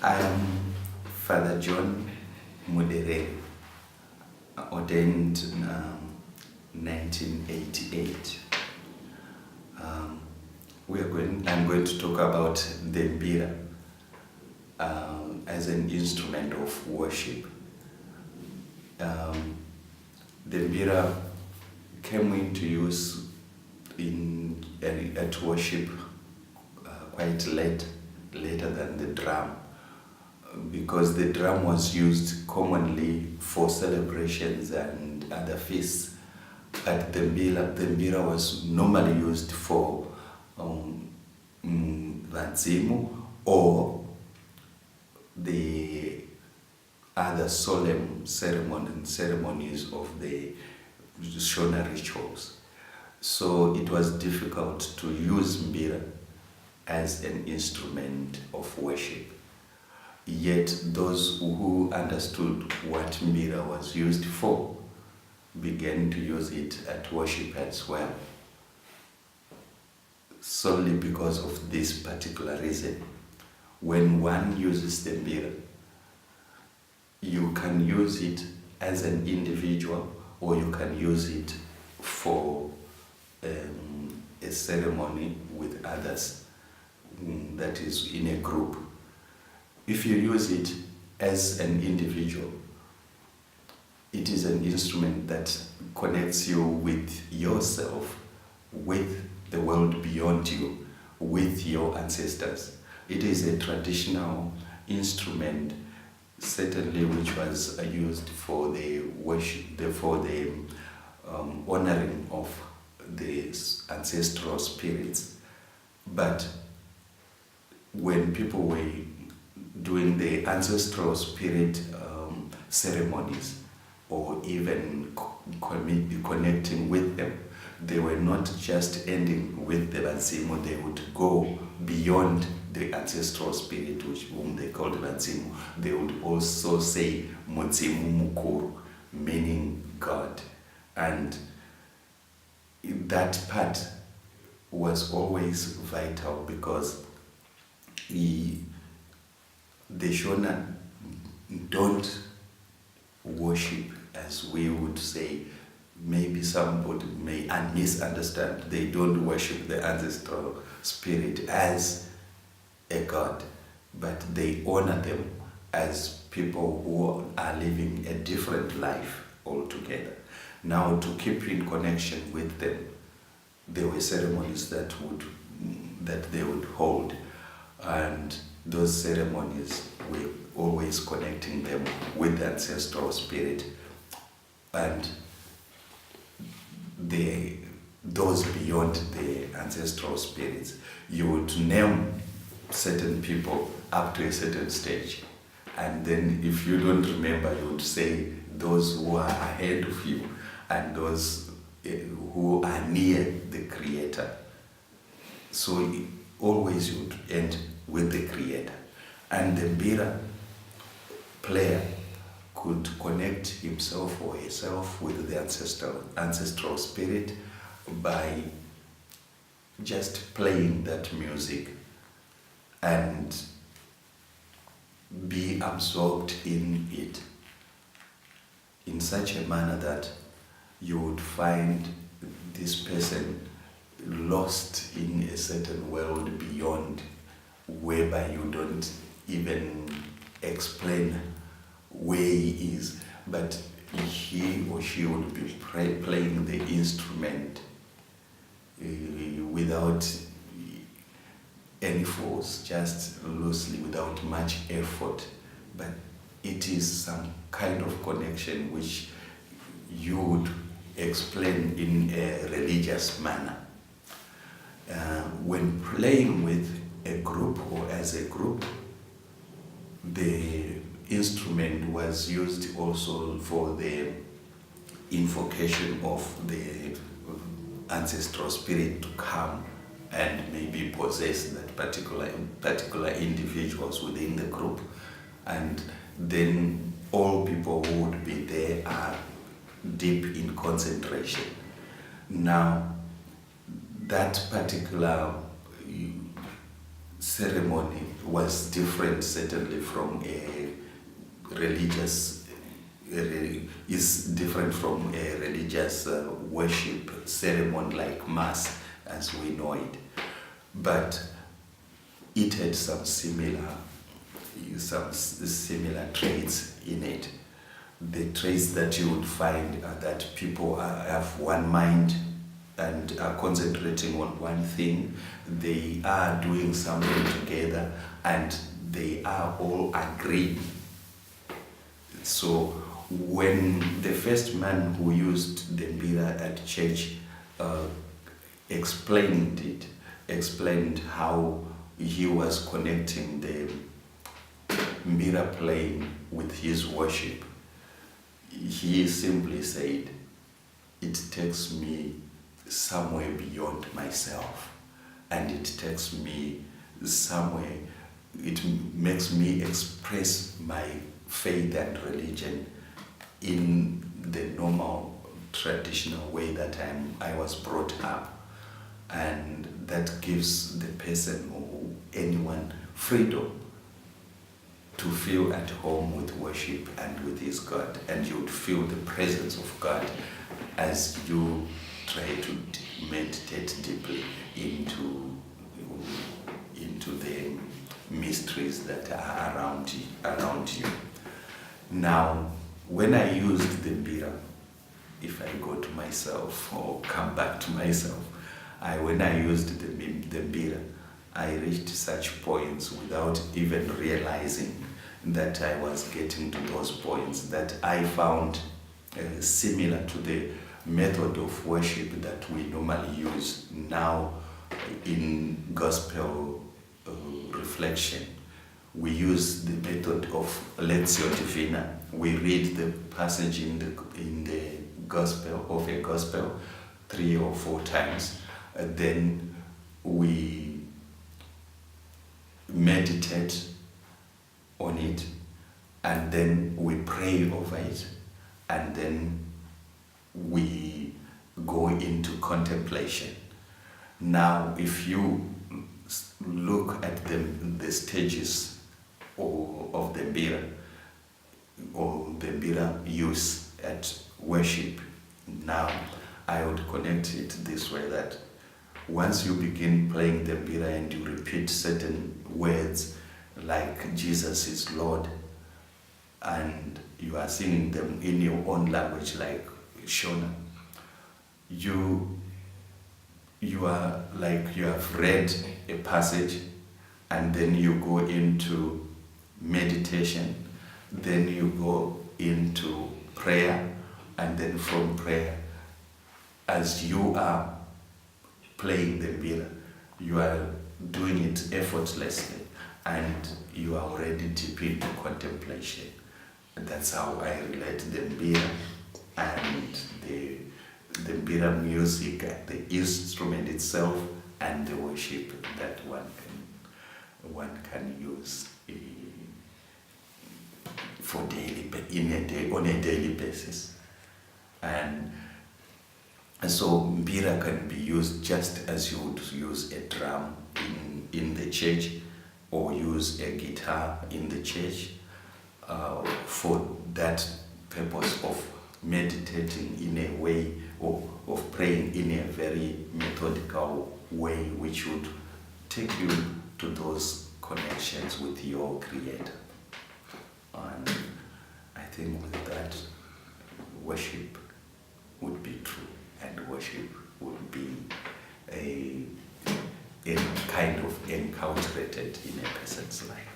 I am Father John Mudere, ordained in 1988. I'm going to talk about the mbira as an instrument of worship. The mbira came into use at worship quite later than the drum, because the drum was used commonly for celebrations and other feasts. But the mbira was normally used for vanzimu or the other solemn ceremonies of the Shona rituals. So it was difficult to use mbira as an instrument of worship. Yet those who understood what mbira was used for began to use it at worship as well, solely because of this particular reason. When one uses the mbira, you can use it as an individual, or you can use it for a ceremony with others, that is in a group. If you use it as an individual, it is an instrument that connects you with yourself, with the world beyond you, with your ancestors. It is a traditional instrument, certainly, which was used for the worship, for the honoring of the ancestral spirits. But when people were doing the ancestral spirit ceremonies, or even connecting with them, they were not just ending with the vanzimu. They would go beyond the ancestral spirit, whom they called vanzimu. They would also say mudzimu mukuru, meaning God. And that part was always vital, because the Shona don't worship as we would say. Maybe somebody may misunderstand. They don't worship the ancestral spirit as a god, but they honor them as people who are living a different life altogether. Now, to keep in connection with them, there were ceremonies that they would hold, and those ceremonies were always connecting them with the ancestral spirit. And those beyond the ancestral spirits, you would name certain people up to a certain stage, and then if you don't remember, you would say those who are ahead of you and those who are near the Creator. So always you would end with the Creator. And the mbira player could connect himself or herself with the ancestral spirit by just playing that music and be absorbed in it in such a manner that you would find this person lost in a certain world beyond, whereby you don't even explain where he is, but he or she would be playing the instrument without any force, just loosely, without much effort. But it is some kind of connection which you would explain in a religious manner. When playing with a group or as a group, the instrument was used also for the invocation of the ancestral spirit to come and maybe possess that particular individuals within the group. And then all people who would be there are deep in concentration. Now, that particular ceremony was different certainly from a religious, is different from a religious worship ceremony like Mass as we know it. But it had some similar traits in it. The traits that you would find are that people have one mind and are concentrating on one thing. They are doing something together and they are all agreed. So when the first man who used the mbira at church explained how he was connecting the mbira playing with his worship, he simply said, it takes me somewhere beyond myself, and it takes me somewhere, it makes me express my faith and religion in the normal traditional way that I was brought up, and that gives the person or anyone freedom to feel at home with worship and with his God, and you would feel the presence of God as you try to meditate deeply into the mysteries that are around you. Now, when I used the mbira, if I go to myself or come back to myself, when I used the mbira, I reached such points without even realizing that I was getting to those points that I found similar to the method of worship that we normally use now in gospel reflection. We use the method of Lectio Divina. We read the passage in the gospel of a gospel 3 or 4 times, and then we meditate on it, and then we pray over it, and then we go into contemplation. Now, if you look at the stages of the mbira or the mbira use at worship, now I would connect it this way, that once you begin playing the mbira and you repeat certain words like Jesus is Lord, and you are singing them in your own language like Shona, you are like you have read a passage, and then you go into meditation, then you go into prayer, and then from prayer, as you are playing the mbira, you are doing it effortlessly, and you are already deep into contemplation. And that's how I relate the mbira and the mbira music, the instrument itself, and the worship that one can use for on a daily basis. And so mbira can be used just as you would use a drum in the church, or use a guitar in the church, for that purpose of meditating in a way, or of praying in a very methodical way, which would take you to those connections with your Creator. And I think with that, worship would be true, and worship would be a kind of encountered in a person's life.